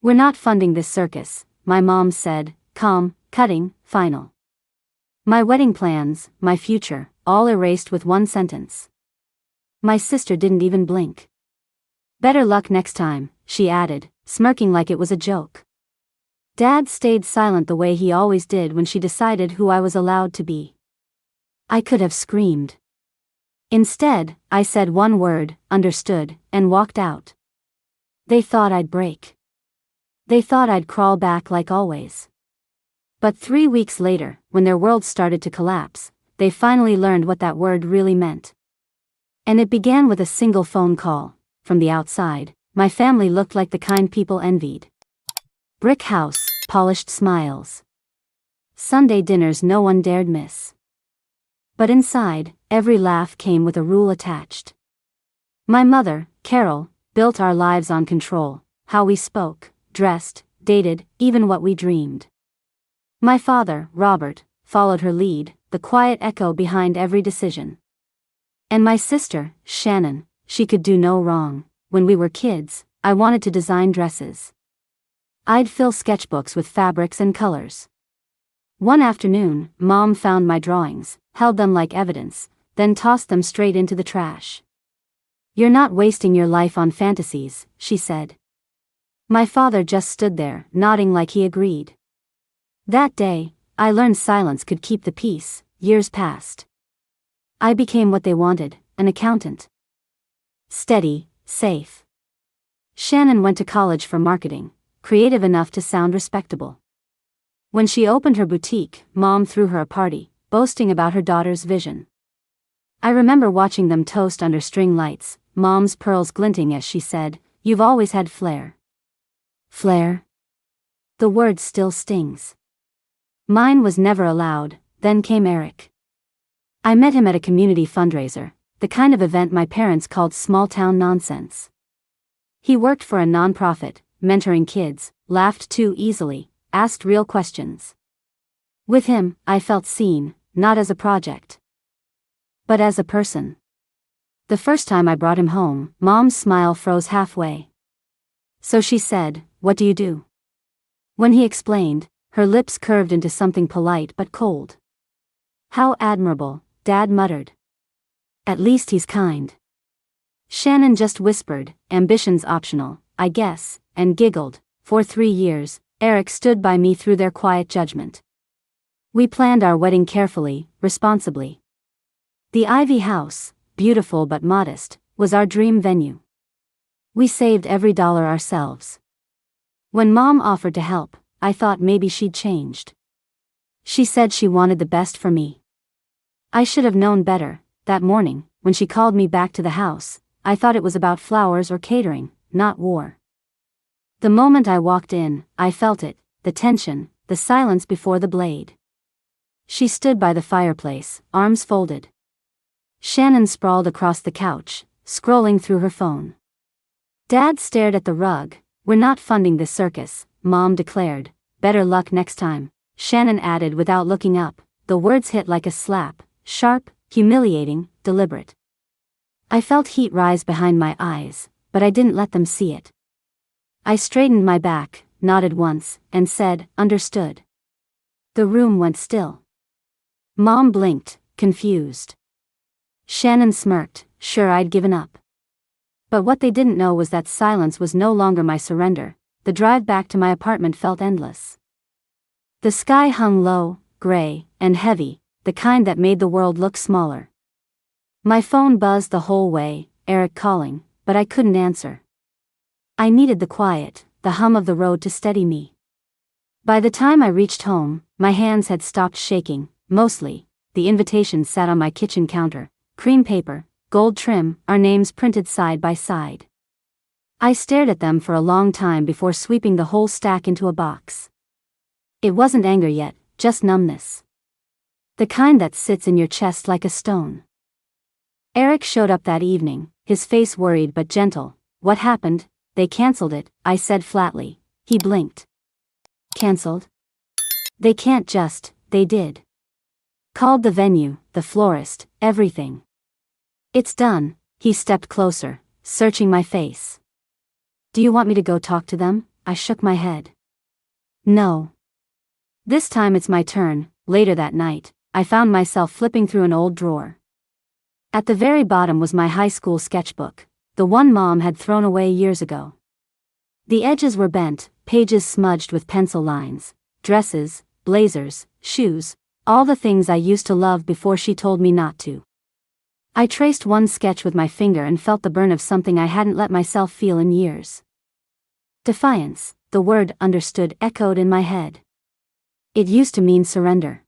"We're not funding this circus," my mom said, calm, cutting, final. My wedding plans, my future, all erased with one sentence. My sister didn't even blink. "Better luck next time," she added, smirking like it was a joke. Dad stayed silent the way he always did when she decided who I was allowed to be. I could have screamed. Instead, I said one word, "Understood," and walked out. They thought I'd break. They thought I'd crawl back like always. But 3 weeks later, when their world started to collapse, they finally learned what that word really meant. And it began with a single phone call. From the outside, my family looked like the kind people envied. Brick house, polished smiles. Sunday dinners no one dared miss. But inside, every laugh came with a rule attached. My mother, Carol, built our lives on control, how we spoke, dressed, dated, even what we dreamed. My father, Robert, followed her lead, the quiet echo behind every decision. And my sister, Shannon, she could do no wrong. When we were kids, I wanted to design dresses. I'd fill sketchbooks with fabrics and colors. One afternoon, Mom found my drawings, held them like evidence, then tossed them straight into the trash. "You're not wasting your life on fantasies," she said. My father just stood there, nodding like he agreed. That day, I learned silence could keep the peace. Years passed. I became what they wanted, an accountant. Steady, safe. Shannon went to college for marketing, creative enough to sound respectable. When she opened her boutique, Mom threw her a party, boasting about her daughter's vision. I remember watching them toast under string lights, Mom's pearls glinting as she said, "You've always had flair." Flair? The word still stings. Mine was never allowed. Then came Eric. I met him at a community fundraiser, the kind of event my parents called small-town nonsense. He worked for a nonprofit, mentoring kids, laughed too easily, asked real questions. With him, I felt seen, not as a project, but as a person. The first time I brought him home, Mom's smile froze halfway. So she said, "What do you do?" When he explained, her lips curved into something polite but cold. "How admirable," Dad muttered. "At least he's kind." Shannon just whispered, "Ambition's optional, I guess," and giggled. For 3 years, Eric stood by me through their quiet judgment. We planned our wedding carefully, responsibly. The Ivy House, beautiful but modest, was our dream venue. We saved every dollar ourselves. When Mom offered to help, I thought maybe she'd changed. She said she wanted the best for me. I should have known better. That morning, when she called me back to the house, I thought it was about flowers or catering, not war. The moment I walked in, I felt it, the tension, the silence before the blade. She stood by the fireplace, arms folded. Shannon sprawled across the couch, scrolling through her phone. Dad stared at the rug. "We're not funding this circus," Mom declared. "Better luck next time," Shannon added without looking up. The words hit like a slap, sharp, humiliating, deliberate. I felt heat rise behind my eyes, but I didn't let them see it. I straightened my back, nodded once, and said, "Understood." The room went still. Mom blinked, confused. Shannon smirked, sure I'd given up. But what they didn't know was that silence was no longer my surrender. The drive back to my apartment felt endless. The sky hung low, gray, and heavy, the kind that made the world look smaller. My phone buzzed the whole way, Eric calling, but I couldn't answer. I needed the quiet, the hum of the road to steady me. By the time I reached home, my hands had stopped shaking, mostly. The invitation sat on my kitchen counter, cream paper, gold trim, our names printed side by side. I stared at them for a long time before sweeping the whole stack into a box. It wasn't anger yet, just numbness. The kind that sits in your chest like a stone. Eric showed up that evening, his face worried but gentle. "What happened?" "They canceled it," I said flatly. He blinked. "Canceled?" "They can't just," "They did. Called the venue, the florist, everything. It's done." He stepped closer, searching my face. "Do you want me to go talk to them?" I shook my head. No. This time it's my turn. Later that night, I found myself flipping through an old drawer. At the very bottom was my high school sketchbook, the one Mom had thrown away years ago. The edges were bent, pages smudged with pencil lines, dresses, blazers, shoes, all the things I used to love before she told me not to. I traced one sketch with my finger and felt the burn of something I hadn't let myself feel in years. Defiance, the word understood echoed in my head. It used to mean surrender.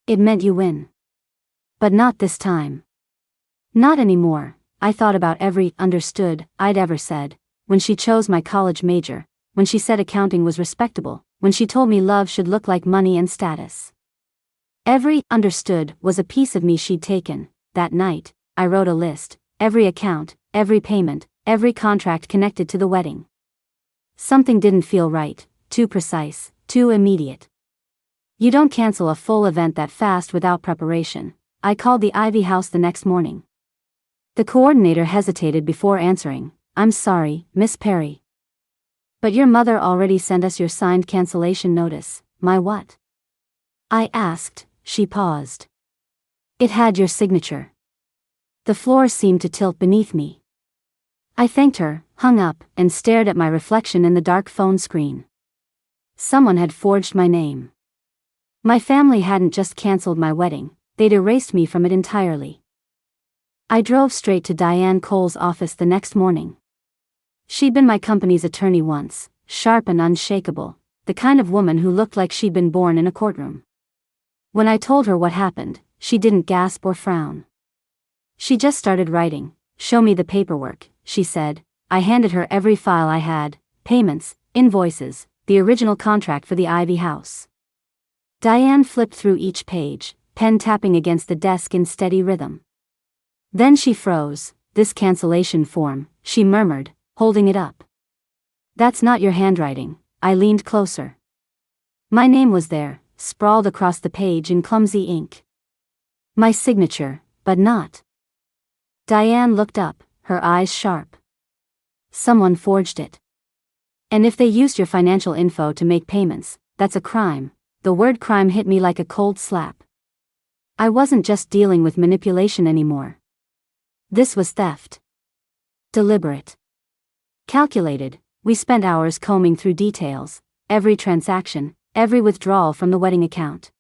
It meant you win. But not this time. Not anymore. I thought about every understood I'd ever said, when she chose my college major, when she said accounting was respectable, when she told me love should look like money and status. Every understood was a piece of me she'd taken. That night, I wrote a list, every account, every payment, every contract connected to the wedding. Something didn't feel right, too precise, too immediate. You don't cancel a full event that fast without preparation. I called the Ivy House the next morning. The coordinator hesitated before answering. I'm sorry, Miss Perry. But your mother already sent us your signed cancellation notice. My what? I asked. She paused. It had your signature. The floor seemed to tilt beneath me. I thanked her, hung up, and stared at my reflection in the dark phone screen. Someone had forged my name. My family hadn't just canceled my wedding, they'd erased me from it entirely. I drove straight to Diane Cole's office the next morning. She'd been my company's attorney once, sharp and unshakable, the kind of woman who looked like she'd been born in a courtroom. When I told her what happened, she didn't gasp or frown. She just started writing. Show me the paperwork, she said. I handed her every file I had, payments, invoices, the original contract for the Ivy House. Diane flipped through each page, pen tapping against the desk in steady rhythm. Then she froze. This cancellation form, she murmured, holding it up. That's not your handwriting. I leaned closer. My name was there, sprawled across the page in clumsy ink. My signature, but not. Diane looked up, her eyes sharp. Someone forged it. And if they used your financial info to make payments, that's a crime. The word crime hit me like a cold slap. I wasn't just dealing with manipulation anymore. This was theft. Deliberate. Calculated. We spent hours combing through details, every transaction, every withdrawal from the wedding account.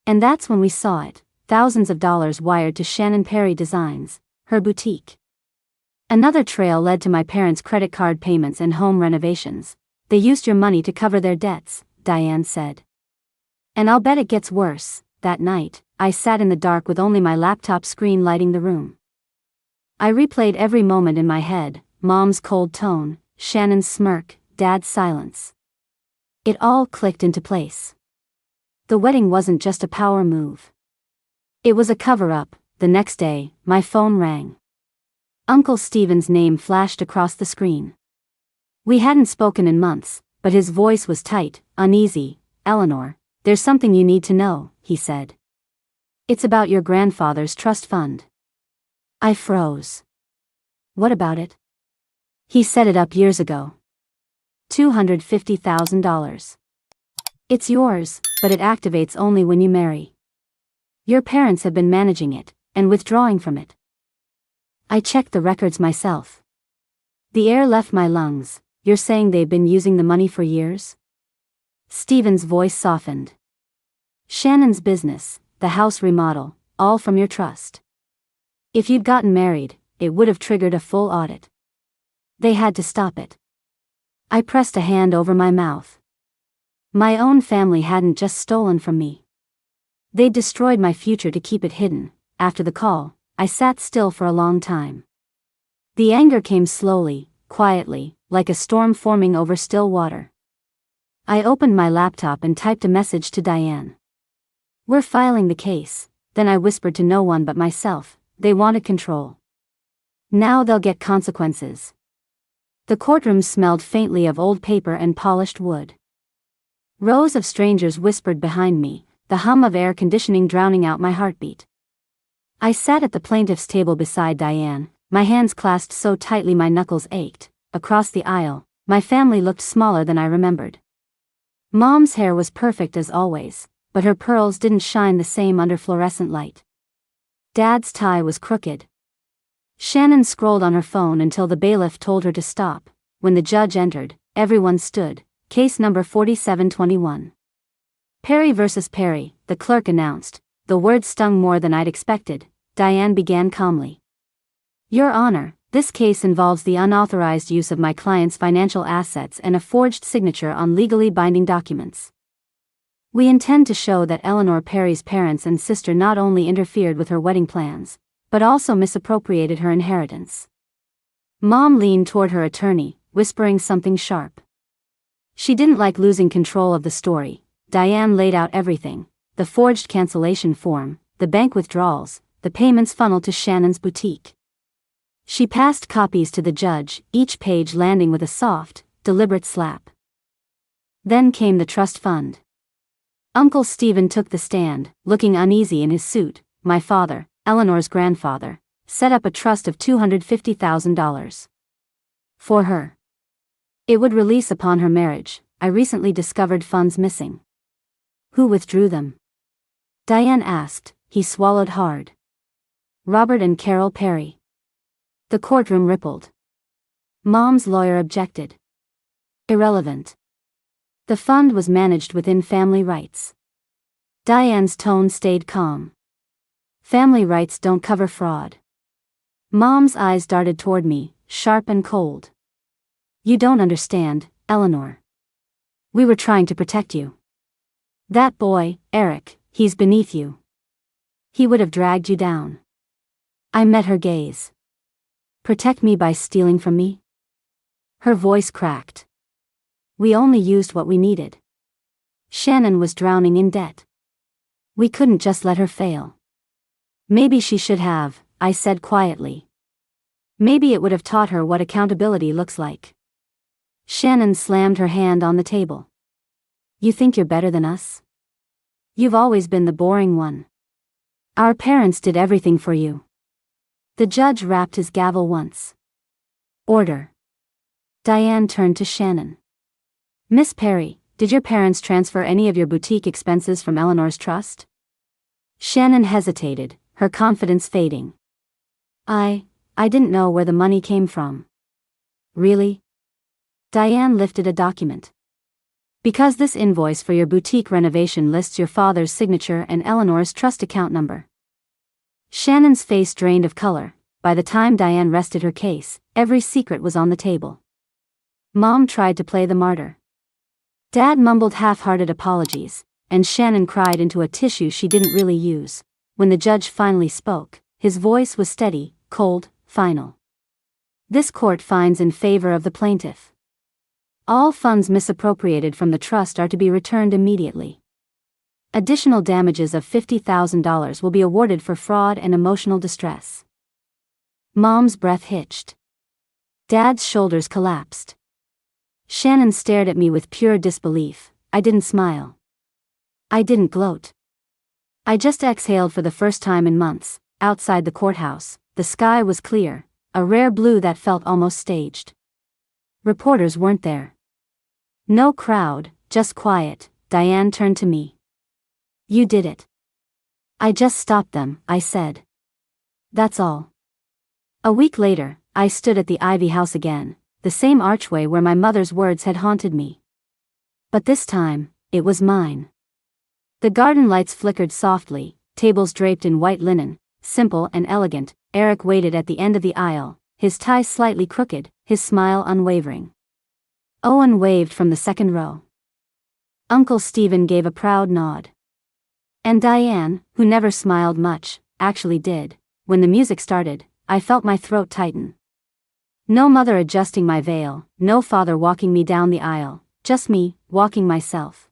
And that's when we saw it, thousands of dollars wired to Shannon Perry Designs, her boutique. Another trail led to my parents' credit card payments and home renovations. They used your money to cover their debts, Diane said. And I'll bet it gets worse. That night, I sat in the dark with only my laptop screen lighting the room. I replayed every moment in my head, Mom's cold tone, Shannon's smirk, Dad's silence. It all clicked into place. The wedding wasn't just a power move. It was a cover-up. The next day, my phone rang. Uncle Stephen's name flashed across the screen. We hadn't spoken in months, but his voice was tight, uneasy. Eleanor, there's something you need to know, he said. It's about your grandfather's trust fund. I froze. What about it? He set it up years ago. $250,000. It's yours, but it activates only when you marry. Your parents have been managing it, and withdrawing from it. I checked the records myself. The air left my lungs. You're saying they've been using the money for years? Stephen's voice softened. Shannon's business, the house remodel, all from your trust. If you'd gotten married, it would have triggered a full audit. They had to stop it. I pressed a hand over my mouth. My own family hadn't just stolen from me. They'd destroyed my future to keep it hidden. After the call, I sat still for a long time. The anger came slowly, quietly, like a storm forming over still water. I opened my laptop and typed a message to Diane. We're filing the case. Then I whispered to no one but myself, they wanted control. Now they'll get consequences. The courtroom smelled faintly of old paper and polished wood. Rows of strangers whispered behind me, the hum of air conditioning drowning out my heartbeat. I sat at the plaintiff's table beside Diane, my hands clasped so tightly my knuckles ached. Across the aisle, My family looked smaller than I remembered. Mom's hair was perfect as always, but her pearls didn't shine the same under fluorescent light. Dad's tie was crooked. Shannon scrolled on her phone until the bailiff told her to stop. When the judge entered, everyone stood. Case number 4721. Perry versus Perry, the clerk announced. The words stung more than I'd expected. Diane began calmly. Your Honor, this case involves the unauthorized use of my client's financial assets and a forged signature on legally binding documents. We intend to show that Eleanor Perry's parents and sister not only interfered with her wedding plans, but also misappropriated her inheritance. Mom leaned toward her attorney, whispering something sharp. She didn't like losing control of the story. Diane laid out everything: the forged cancellation form, the bank withdrawals, the payments funneled to Shannon's boutique. She passed copies to the judge, each page landing with a soft, deliberate slap. Then came the trust fund. Uncle Stephen took the stand, looking uneasy in his suit. My father, Eleanor's grandfather, set up a trust of $250,000. For her. It would release upon her marriage. I recently discovered funds missing. Who withdrew them? Diane asked. He swallowed hard. Robert and Carol Perry. The courtroom rippled. Mom's lawyer objected. Irrelevant. The fund was managed within family rights. Diane's tone stayed calm. Family rights don't cover fraud. Mom's eyes darted toward me, sharp and cold. You don't understand, Eleanor. We were trying to protect you. That boy, Eric, he's beneath you. He would have dragged you down. I met her gaze. Protect me by stealing from me? Her voice cracked. We only used what we needed. Shannon was drowning in debt. We couldn't just let her fail. Maybe she should have, I said quietly. Maybe it would have taught her what accountability looks like. Shannon slammed her hand on the table. You think you're better than us? You've always been the boring one. Our parents did everything for you. The judge rapped his gavel once. Order. Diane turned to Shannon. Miss Perry, did your parents transfer any of your boutique expenses from Eleanor's trust? Shannon hesitated, her confidence fading. I didn't know where the money came from. Really? Diane lifted a document. Because this invoice for your boutique renovation lists your father's signature and Eleanor's trust account number. Shannon's face drained of color. By the time Diane rested her case, every secret was on the table. Mom tried to play the martyr. Dad mumbled half-hearted apologies, and Shannon cried into a tissue she didn't really use. When the judge finally spoke, his voice was steady, cold, final. This court finds in favor of the plaintiff. All funds misappropriated from the trust are to be returned immediately. Additional damages of $50,000 will be awarded for fraud and emotional distress. Mom's breath hitched. Dad's shoulders collapsed. Shannon stared at me with pure disbelief. I didn't smile. I didn't gloat. I just exhaled for the first time in months. Outside the courthouse, the sky was clear, a rare blue that felt almost staged. Reporters weren't there. No crowd, just quiet. Diane turned to me. You did it. I just stopped them, I said. That's all. A week later, I stood at the Ivy House again, the same archway where my mother's words had haunted me. But this time, it was mine. The garden lights flickered softly, tables draped in white linen, simple and elegant. Eric waited at the end of the aisle, his tie slightly crooked, his smile unwavering. Owen waved from the second row. Uncle Stephen gave a proud nod. And Diane, who never smiled much, actually did. When the music started, I felt my throat tighten. No mother adjusting my veil, no father walking me down the aisle, just me, walking myself.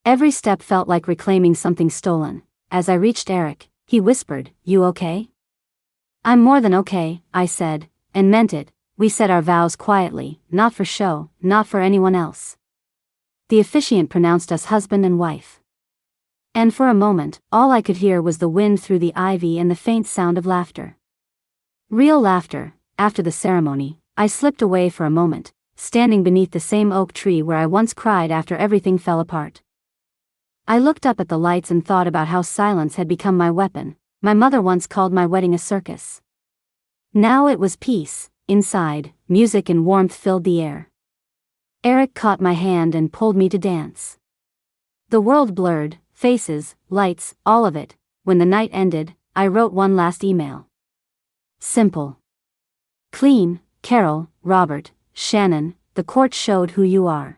Every step felt like reclaiming something stolen. As I reached Eric, he whispered, "You okay?" "I'm more than okay," I said, and meant it. We said our vows quietly, not for show, not for anyone else. The officiant pronounced us husband and wife. And for a moment, all I could hear was the wind through the ivy and the faint sound of laughter. Real laughter. After the ceremony, I slipped away for a moment, standing beneath the same oak tree where I once cried after everything fell apart. I looked up at the lights and thought about how silence had become my weapon. My mother once called my wedding a circus. Now it was peace. Inside, music and warmth filled the air. Eric caught my hand and pulled me to dance. The world blurred, faces, lights, all of it. When the night ended, I wrote one last email. Simple. Clean, Carol, Robert, Shannon, the court showed who you are.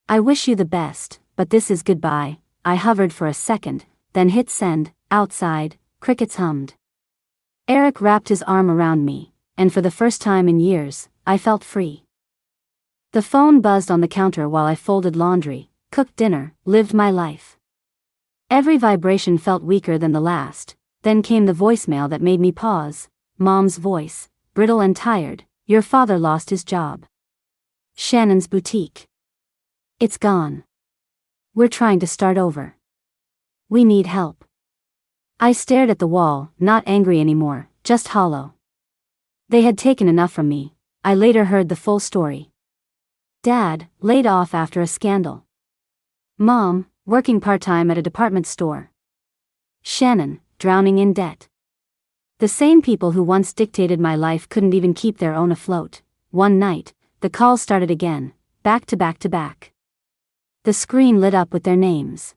I wish you the best, but this is goodbye. I hovered for a second, then hit send. Outside, crickets hummed. Eric wrapped his arm around me, and for the first time in years, I felt free. The phone buzzed on the counter while I folded laundry, cooked dinner, lived my life. Every vibration felt weaker than the last. Then came the voicemail that made me pause. Mom's voice, brittle and tired. Your father lost his job. Shannon's boutique. It's gone. We're trying to start over. We need help. I stared at the wall, not angry anymore, just hollow. They had taken enough from me. I later heard the full story. Dad, laid off after a scandal. Mom, working part-time at a department store. Shannon, drowning in debt. The same people who once dictated my life couldn't even keep their own afloat. One night, the calls started again, back to back to back. The screen lit up with their names.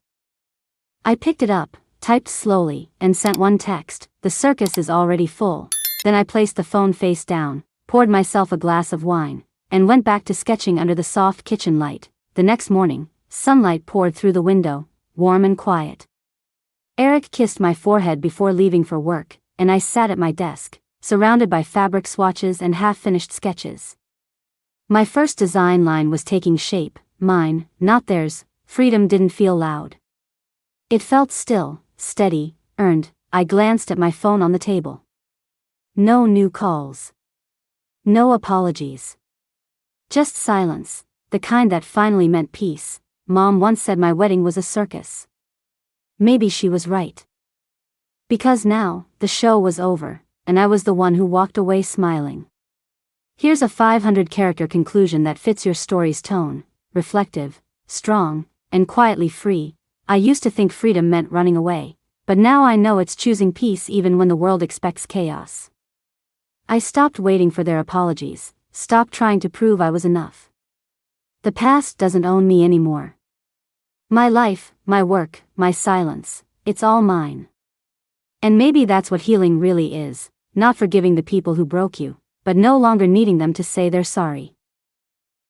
I picked it up, typed slowly, and sent one text. The circus is already full. Then I placed the phone face down, poured myself a glass of wine, and went back to sketching under the soft kitchen light. The next morning, sunlight poured through the window, warm and quiet. Eric kissed my forehead before leaving for work, and I sat at my desk, surrounded by fabric swatches and half-finished sketches. My first design line was taking shape, mine, not theirs. Freedom didn't feel loud. It felt still, steady, earned. I glanced at my phone on the table. No new calls. No apologies. Just silence, the kind that finally meant peace. Mom once said my wedding was a circus. Maybe she was right. Because now, the show was over, and I was the one who walked away smiling. Here's a 500-character conclusion that fits your story's tone: reflective, strong, and quietly free. I used to think freedom meant running away, but now I know it's choosing peace even when the world expects chaos. I stopped waiting for their apologies, stopped trying to prove I was enough. The past doesn't own me anymore. My life, my work, my silence, it's all mine. And maybe that's what healing really is, not forgiving the people who broke you, but no longer needing them to say they're sorry.